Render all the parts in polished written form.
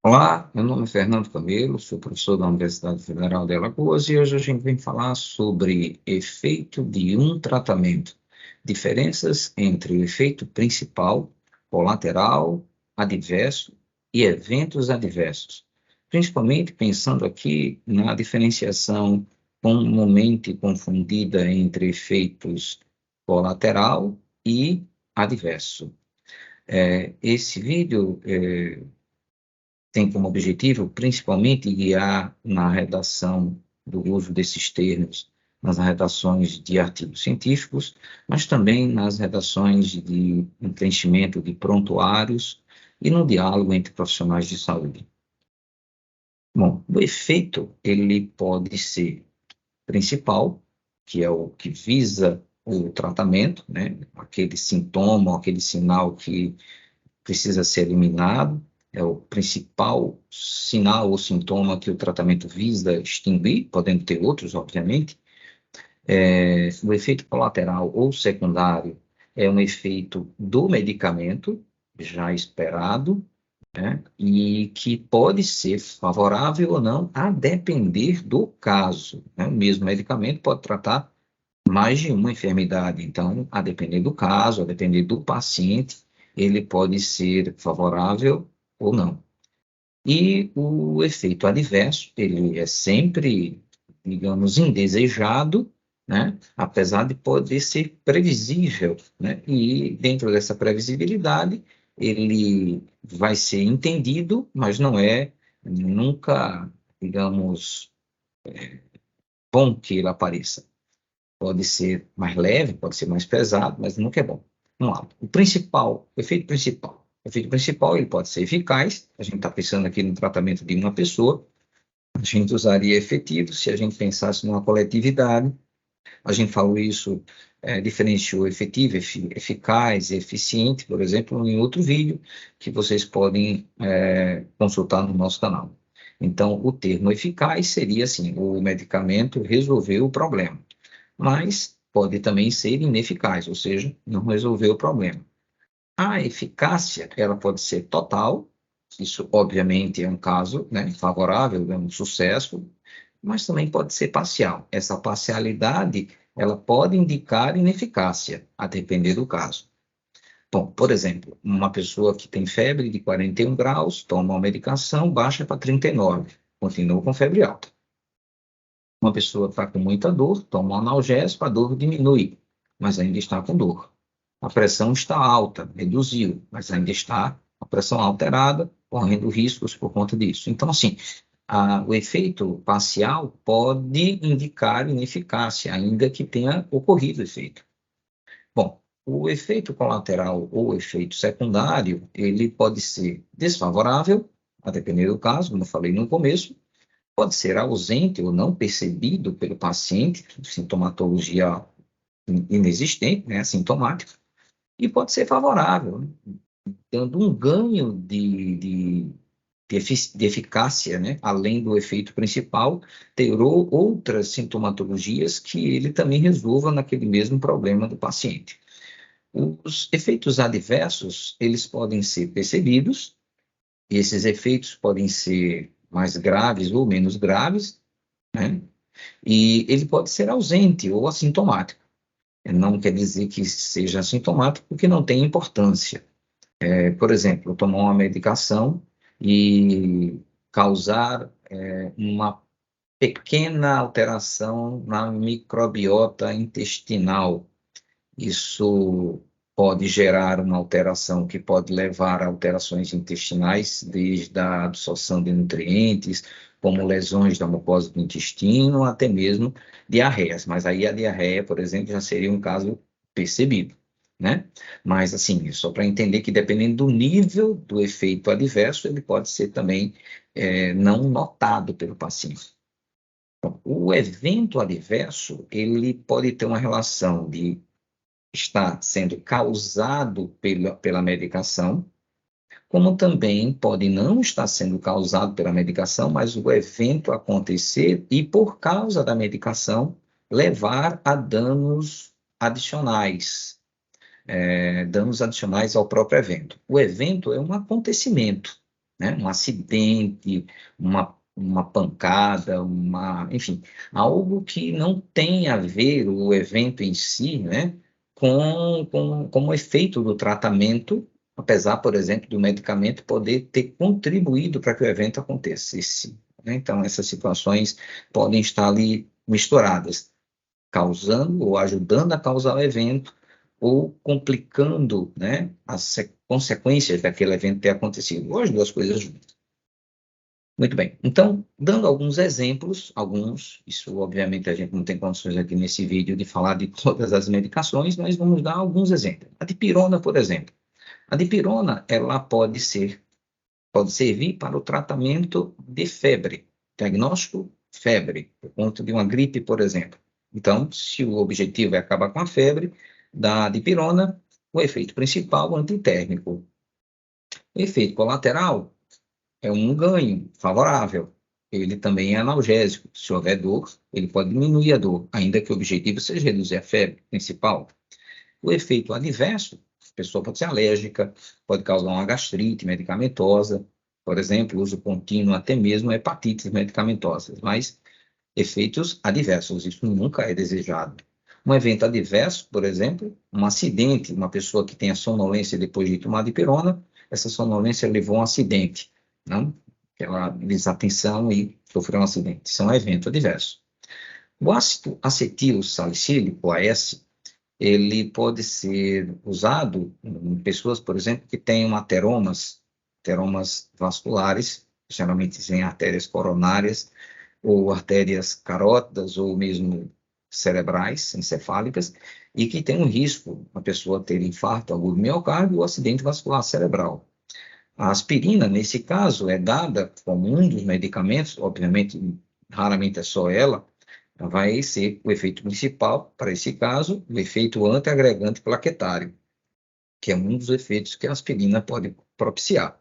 Olá, meu nome é Fernando Camelo, sou professor da Universidade Federal de Alagoas e hoje a gente vem falar sobre efeito de um tratamento, diferenças entre o efeito principal, colateral, adverso e eventos adversos, principalmente pensando aqui na diferenciação comumente confundida entre efeitos colateral e adverso. Esse vídeo tem como objetivo, principalmente, guiar na redação do uso desses termos nas redações de artigos científicos, mas também nas redações de preenchimento de prontuários e no diálogo entre profissionais de saúde. Bom, o efeito, ele pode ser principal, que é o que visa o tratamento, né? Aquele sintoma, aquele sinal que precisa ser eliminado, é o principal sinal ou sintoma que o tratamento visa extinguir, podendo ter outros, obviamente. O efeito colateral ou secundário é um efeito do medicamento, já esperado, né, e que pode ser favorável ou não, a depender do caso, né? O mesmo medicamento pode tratar mais de uma enfermidade. Então, a depender do caso, a depender do paciente, ele pode ser favorável ou não. E o efeito adverso, ele é sempre, digamos, indesejado, né? Apesar de poder ser previsível, né? E dentro dessa previsibilidade, ele vai ser entendido, mas não é nunca, digamos, bom que ele apareça. Pode ser mais leve, pode ser mais pesado, mas nunca é bom. Vamos lá. O efeito principal. O efeito principal, ele pode ser eficaz. A gente está pensando aqui no tratamento de uma pessoa. A gente usaria efetivo se a gente pensasse numa coletividade. A gente falou isso, diferenciou efetivo, eficaz e eficiente, por exemplo, em outro vídeo que vocês podem consultar no nosso canal. Então, o termo eficaz seria assim: o medicamento resolveu o problema, mas pode também ser ineficaz, ou seja, não resolveu o problema. A eficácia, ela pode ser total, isso obviamente é um caso, né, favorável, é um sucesso, mas também pode ser parcial. Essa parcialidade, ela pode indicar ineficácia, a depender do caso. Bom, por exemplo, uma pessoa que tem febre de 41 graus, toma uma medicação, baixa para 39, continua com febre alta. Uma pessoa está com muita dor, toma um analgésico, a dor diminui, mas ainda está com dor. A pressão está alta, reduziu, mas ainda está a pressão alterada, correndo riscos por conta disso. Então, assim, o efeito parcial pode indicar ineficácia, ainda que tenha ocorrido o efeito. Bom, o efeito colateral ou efeito secundário, ele pode ser desfavorável, a depender do caso, como eu falei no começo, pode ser ausente ou não percebido pelo paciente, sintomatologia inexistente, né, assintomática, e pode ser favorável, né, dando um ganho de eficácia, né, além do efeito principal, ter outras sintomatologias que ele também resolva naquele mesmo problema do paciente. Os efeitos adversos, eles podem ser percebidos, e esses efeitos podem ser mais graves ou menos graves, né? E ele pode ser ausente ou assintomático. Não quer dizer que seja assintomático, porque não tem importância. Por exemplo, tomar uma medicação e causar uma pequena alteração na microbiota intestinal. Isso pode gerar uma alteração que pode levar a alterações intestinais, desde a absorção de nutrientes, como lesões da mucosa do intestino, até mesmo diarreias. Mas aí a diarreia, por exemplo, já seria um caso percebido, né? Mas, assim, só para entender que dependendo do nível do efeito adverso, ele pode ser também não notado pelo paciente. O evento adverso, ele pode ter uma relação de está sendo causado pela medicação, como também pode não estar sendo causado pela medicação, mas o evento acontecer e, por causa da medicação, levar a danos adicionais ao próprio evento. O evento é um acontecimento, né? Um acidente, uma pancada, enfim, algo que não tem a ver o evento em si, né? Com o efeito do tratamento, apesar, por exemplo, do medicamento poder ter contribuído para que o evento acontecesse, né? Então, essas situações podem estar ali misturadas, causando ou ajudando a causar o evento, ou complicando, né, as consequências daquele evento ter acontecido, ou as duas coisas juntas. Muito bem, então, dando alguns exemplos, isso obviamente a gente não tem condições aqui nesse vídeo de falar de todas as medicações, mas vamos dar alguns exemplos. A dipirona, por exemplo. A dipirona, ela pode servir para o tratamento de febre, diagnóstico febre, por conta de uma gripe, por exemplo. Então, se o objetivo é acabar com a febre, da dipirona, o efeito principal antitérmico. O efeito colateral é um ganho favorável. Ele também é analgésico. Se houver dor, ele pode diminuir a dor, ainda que o objetivo seja reduzir a febre principal. O efeito adverso, a pessoa pode ser alérgica, pode causar uma gastrite medicamentosa, por exemplo, uso contínuo, até mesmo hepatites medicamentosas, mas efeitos adversos, isso nunca é desejado. Um evento adverso, por exemplo, um acidente, uma pessoa que tenha sonolência depois de tomar dipirona, essa sonolência levou a um acidente, não? Aquela desatenção e sofreu um acidente. Isso é um evento adverso. O ácido acetil salicílico, AS, ele pode ser usado em pessoas, por exemplo, que tenham ateromas vasculares, geralmente em artérias coronárias, ou artérias carótidas, ou mesmo cerebrais, encefálicas, e que tem um risco, a pessoa ter infarto agudo do miocárdio ou acidente vascular cerebral. A aspirina, nesse caso, é dada como um dos medicamentos, obviamente, raramente é só ela, vai ser o efeito principal, para esse caso, o efeito antiagregante plaquetário, que é um dos efeitos que a aspirina pode propiciar.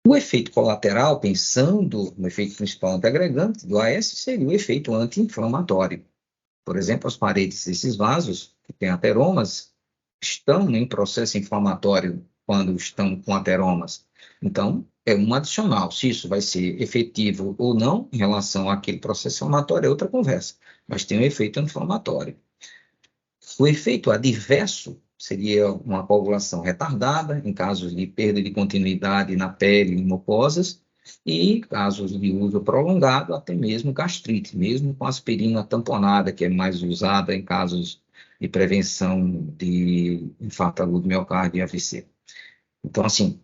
O efeito colateral, pensando no efeito principal antiagregante do AS, seria o efeito anti-inflamatório. Por exemplo, as paredes desses vasos, que têm ateromas, estão em processo inflamatório quando estão com ateromas. Então, é um adicional. Se isso vai ser efetivo ou não em relação àquele processo inflamatório é outra conversa, mas tem um efeito inflamatório. O efeito adverso seria uma coagulação retardada, em casos de perda de continuidade na pele e mucosas, e casos de uso prolongado, até mesmo gastrite, mesmo com aspirina tamponada, que é mais usada em casos de prevenção de infarto agudo do miocárdio e AVC. Então, assim,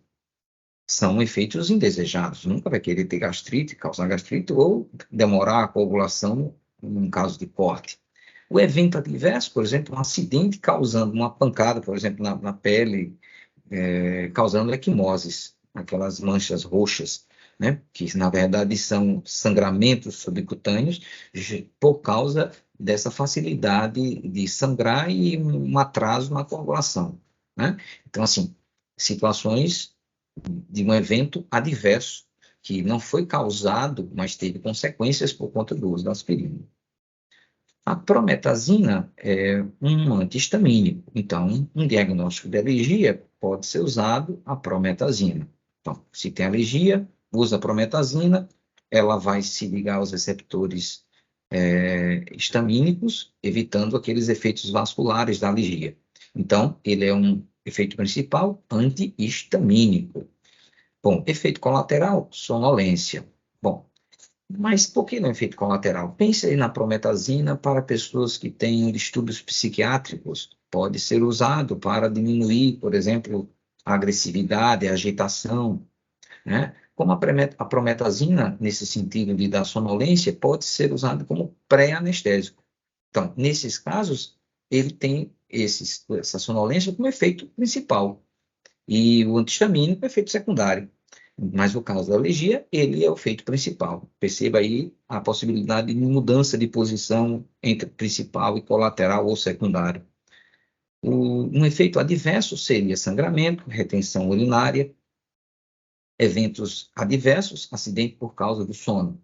são efeitos indesejados. Nunca vai querer ter gastrite, causar gastrite, ou demorar a coagulação em caso de corte. O evento adverso, por exemplo, um acidente causando uma pancada, por exemplo, na pele, causando equimoses, aquelas manchas roxas, né? Que na verdade são sangramentos subcutâneos por causa dessa facilidade de sangrar e um atraso na coagulação, né? Então, assim, situações de um evento adverso que não foi causado, mas teve consequências por conta do uso da aspirina. A prometazina é um anti-histamínico, então, um diagnóstico de alergia pode ser usado a prometazina. Então, se tem alergia, usa a prometazina, ela vai se ligar aos receptores histamínicos, evitando aqueles efeitos vasculares da alergia. Então, ele é um efeito principal anti-histamínico. Bom, efeito colateral, sonolência. Bom, mas por que não efeito colateral? Pense aí na prometazina para pessoas que têm distúrbios psiquiátricos. Pode ser usado para diminuir, por exemplo, a agressividade, a agitação, né? Como a prometazina, nesse sentido de dar sonolência, pode ser usado como pré-anestésico. Então, nesses casos, ele tem essa sonolência como efeito principal e o antihistamínico é efeito secundário. Mas no caso da alergia, ele é o efeito principal. Perceba aí a possibilidade de mudança de posição entre principal e colateral ou secundário. Um efeito adverso seria sangramento, retenção urinária, eventos adversos, acidente por causa do sono.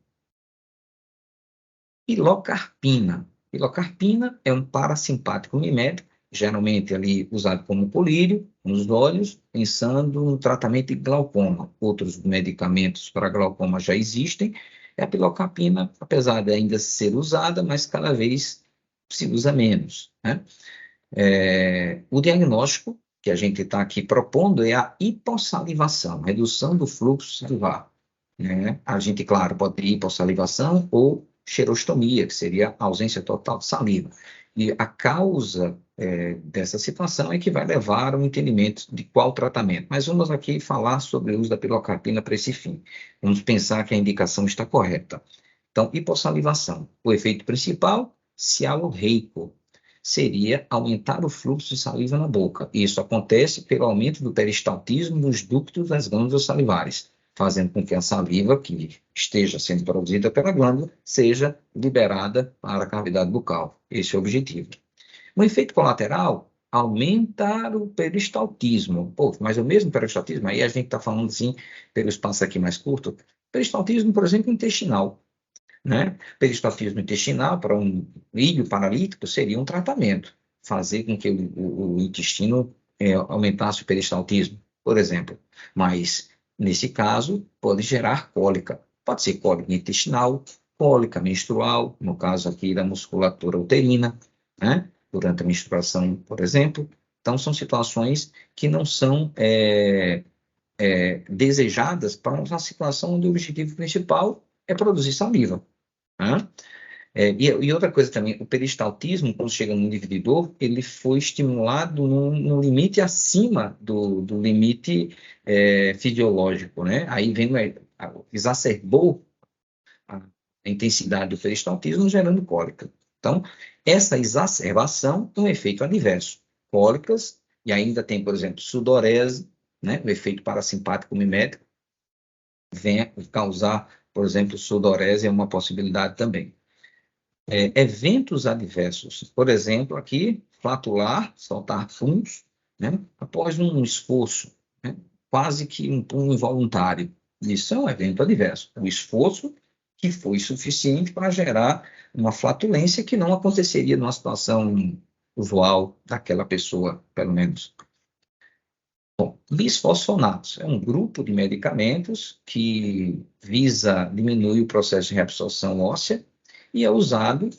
Pilocarpina. Pilocarpina é um parasimpático mimético, geralmente ali usado como colírio, nos olhos, pensando no tratamento de glaucoma. Outros medicamentos para glaucoma já existem. A pilocarpina, apesar de ainda ser usada, mas cada vez se usa menos, né? O diagnóstico que a gente está aqui propondo é a hipossalivação, redução do fluxo salivar, né? A gente, claro, pode ter hipossalivação ou xerostomia, que seria a ausência total de saliva. E a causa dessa situação é que vai levar ao entendimento de qual tratamento. Mas vamos aqui falar sobre o uso da pilocarpina para esse fim. Vamos pensar que a indicação está correta. Então, hipossalivação. O efeito principal, cialorreico, seria aumentar o fluxo de saliva na boca. Isso acontece pelo aumento do peristaltismo dos ductos das glândulas salivares, fazendo com que a saliva que esteja sendo produzida pela glândula seja liberada para a cavidade bucal. Esse é o objetivo. O efeito colateral, aumentar o peristaltismo. Pô, mas o mesmo peristaltismo, aí a gente está falando assim, pelo espaço aqui mais curto, peristaltismo, por exemplo, intestinal, né? Peristaltismo intestinal para um ilho paralítico seria um tratamento, fazer com que o intestino aumentasse o peristaltismo, por exemplo. Mas, nesse caso, pode gerar cólica. Pode ser cólica intestinal, cólica menstrual, no caso aqui da musculatura uterina, né? Durante a menstruação, por exemplo. Então, são situações que não são desejadas para uma situação onde o objetivo principal é produzir saliva, né? E outra coisa também, o peristaltismo, quando chega no indivíduo, ele foi estimulado no limite acima do limite fisiológico, né? Aí vem, exacerbou a intensidade do peristaltismo, gerando cólica. Então, essa exacerbação tem um efeito adverso. Cólicas, e ainda tem, por exemplo, sudorese, né? O efeito parasimpático mimético, vem causar, por exemplo, sudorese é uma possibilidade também. Eventos adversos, por exemplo, aqui, flatular, soltar fumos, né, após um esforço, né, quase que um pulo involuntário. Isso é um evento adverso. O esforço que foi suficiente para gerar uma flatulência que não aconteceria numa situação usual daquela pessoa, pelo menos. Bom, bisfosfonatos é um grupo de medicamentos que visa diminuir o processo de reabsorção óssea e é usado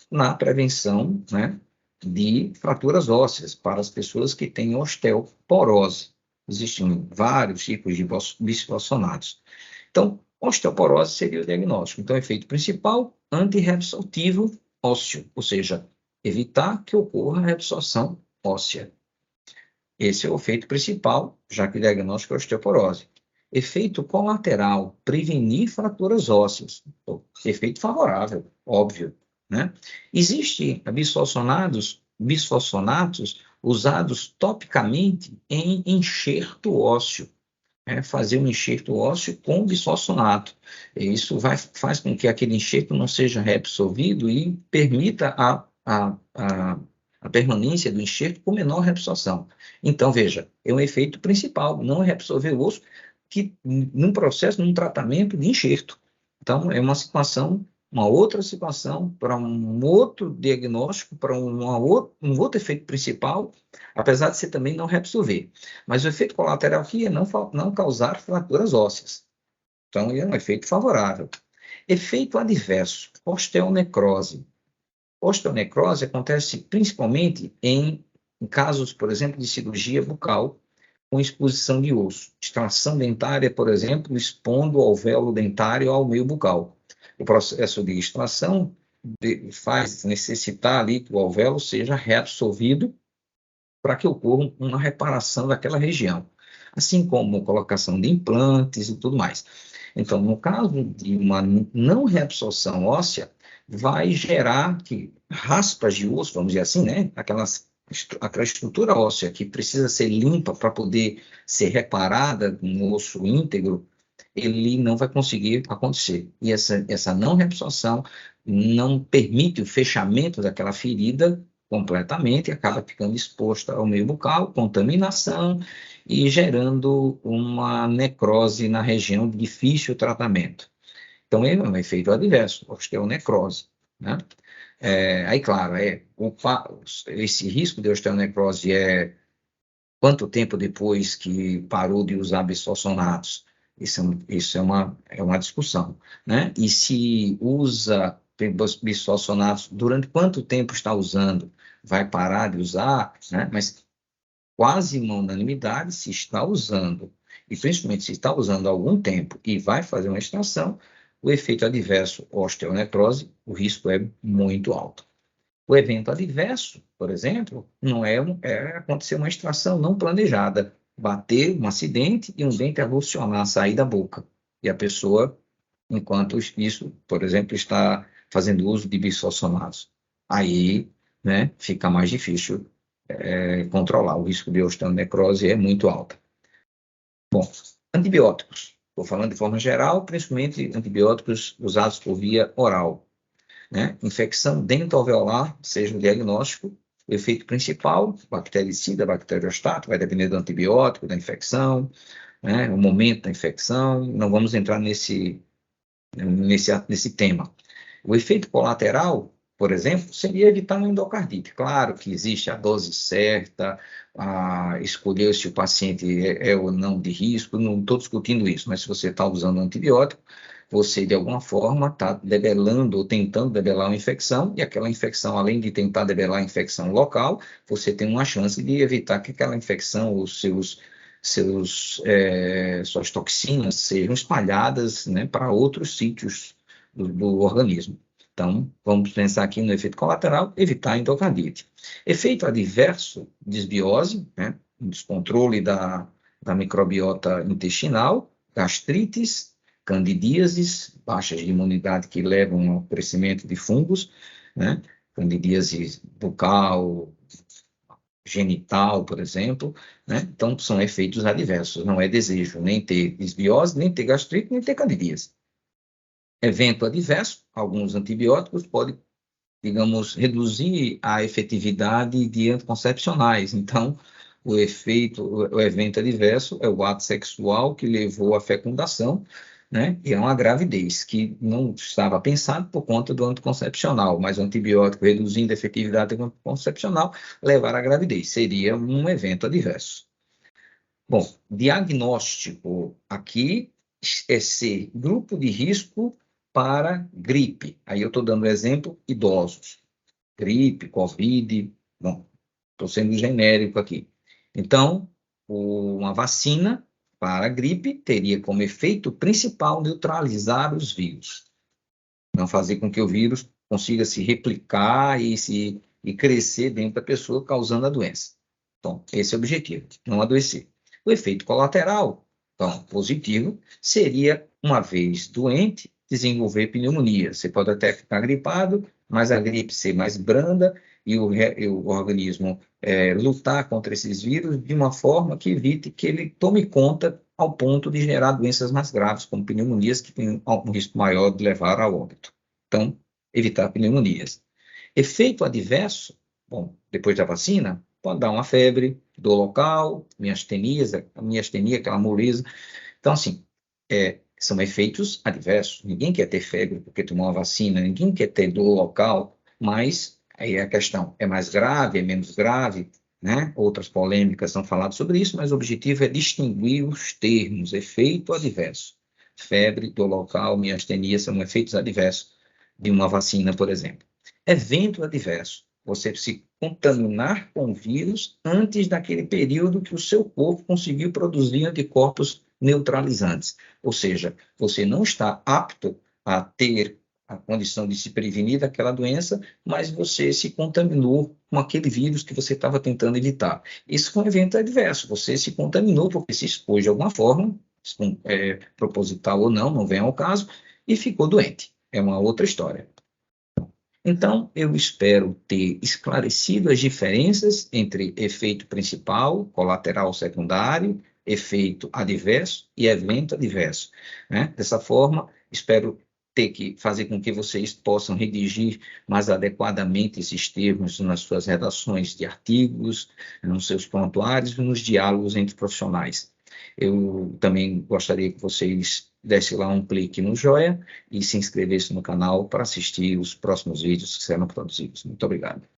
na prevenção, né, de fraturas ósseas para as pessoas que têm osteoporose. Existem vários tipos de bisfosfonatos. Então, osteoporose seria o diagnóstico. Então, efeito principal, antirreabsortivo ósseo, ou seja, evitar que ocorra reabsorção óssea. Esse é o efeito principal, já que o diagnóstico é osteoporose. Efeito colateral, prevenir fraturas ósseas. Efeito favorável, óbvio, né? Existem bisfosfonatos usados topicamente em enxerto ósseo, né? Fazer um enxerto ósseo com bisfosfonato. Isso faz com que aquele enxerto não seja reabsorvido e permita a permanência do enxerto com menor reabsorção. Então, veja, é um efeito principal, não é reabsorver o osso, que num processo, num tratamento de enxerto. Então, é uma outra situação para um outro diagnóstico, para um outro efeito principal, apesar de ser também não reabsorver. Mas o efeito colateral aqui é não causar fraturas ósseas. Então, é um efeito favorável. Efeito adverso, osteonecrose. Osteonecrose acontece principalmente em casos, por exemplo, de cirurgia bucal com exposição de osso. Extração dentária, por exemplo, expondo o alvéolo dentário ao meio bucal. O processo de extração faz necessitar ali que o alvéolo seja reabsorvido para que ocorra uma reparação daquela região, assim como colocação de implantes e tudo mais. Então, no caso de uma não reabsorção óssea, vai gerar que raspas de osso, vamos dizer assim, né? Aquela estrutura óssea que precisa ser limpa para poder ser reparada no osso íntegro, ele não vai conseguir acontecer. E essa não reabsorção não permite o fechamento daquela ferida completamente, acaba ficando exposta ao meio bucal, contaminação e gerando uma necrose na região de difícil tratamento. Então, é um efeito adverso, osteonecrose, né? Aí, claro, esse risco de osteonecrose é Quanto tempo depois que parou de usar bisfosfonatos? Isso é uma discussão, né? E se usa bisfosfonatos, durante quanto tempo está usando? Vai parar de usar, né? Mas quase uma unanimidade, se está usando, e principalmente se está usando há algum tempo e vai fazer uma extração, o efeito adverso osteonecrose, o risco é muito alto. O evento adverso, por exemplo, não é acontecer uma extração não planejada, bater um acidente e um dente evolucionar, sair da boca. E a pessoa, enquanto isso, por exemplo, está fazendo uso de bisfosfonatos. Aí, né, fica mais difícil controlar. O risco de osteonecrose é muito alto. Bom, antibióticos. Estou falando de forma geral, principalmente antibióticos usados por via oral, né? Infecção dentoalveolar, seja o diagnóstico, o efeito principal, bactericida, bacteriostático, vai depender do antibiótico, da infecção, né? O momento da infecção, não vamos entrar nesse tema. O efeito colateral, por exemplo, seria evitar uma endocardite. Claro que existe a dose certa, escolher se o paciente é ou não de risco, não estou discutindo isso, mas se você está usando antibiótico, você, de alguma forma, está debelando ou tentando debelar uma infecção, e aquela infecção, além de tentar debelar a infecção local, você tem uma chance de evitar que aquela infecção, os suas toxinas sejam espalhadas, né, para outros sítios do organismo. Então, vamos pensar aqui no efeito colateral, evitar a endocardite. Efeito adverso, desbiose, né, descontrole da microbiota intestinal, gastrites, candidíases, baixas de imunidade que levam ao crescimento de fungos, né, candidíase bucal, genital, por exemplo, né? Então, são efeitos adversos, não é desejo nem ter desbiose, nem ter gastrite, nem ter candidíase. Evento adverso, alguns antibióticos podem, digamos, reduzir a efetividade de anticoncepcionais. Então, o evento adverso é o ato sexual que levou à fecundação, né? E é uma gravidez que não estava pensado por conta do anticoncepcional, mas o antibiótico reduzindo a efetividade do anticoncepcional levar à gravidez. Seria um evento adverso. Bom, diagnóstico aqui é ser grupo de risco para gripe. Aí eu estou dando exemplo, idosos. Gripe, Covid, bom, estou sendo genérico aqui. Então, uma vacina para a gripe teria como efeito principal neutralizar os vírus, não fazer com que o vírus consiga se replicar e crescer dentro da pessoa, causando a doença. Então, esse é o objetivo, não adoecer. O efeito colateral, então, positivo, seria, uma vez doente, desenvolver pneumonia. Você pode até ficar gripado, mas a gripe ser mais branda e o organismo lutar contra esses vírus de uma forma que evite que ele tome conta ao ponto de gerar doenças mais graves, como pneumonias, que têm um risco maior de levar ao óbito. Então, evitar pneumonias. Efeito adverso, bom, depois da vacina, pode dar uma febre, dor local, miastenia, aquela moleza. Então, assim, são efeitos adversos. Ninguém quer ter febre porque tomou uma vacina, ninguém quer ter dor local, mas aí a questão é mais grave, é menos grave, né? Outras polêmicas são faladas sobre isso, mas o objetivo é distinguir os termos, efeito adverso. Febre, dor local, miastenia são efeitos adversos de uma vacina, por exemplo. Evento adverso, você se contaminar com o vírus antes daquele período que o seu corpo conseguiu produzir anticorpos neutralizantes. Ou seja, você não está apto a ter a condição de se prevenir daquela doença, mas você se contaminou com aquele vírus que você estava tentando evitar. Isso foi um evento adverso, você se contaminou porque se expôs de alguma forma, proposital ou não, não vem ao caso, e ficou doente. É uma outra história. Então, eu espero ter esclarecido as diferenças entre efeito principal, colateral secundário, efeito adverso e evento adverso, né? Dessa forma, espero ter que fazer com que vocês possam redigir mais adequadamente esses termos nas suas redações de artigos, nos seus prontuários e nos diálogos entre profissionais. Eu também gostaria que vocês dessem lá um clique no joia e se inscrevesse no canal para assistir os próximos vídeos que serão produzidos. Muito obrigado.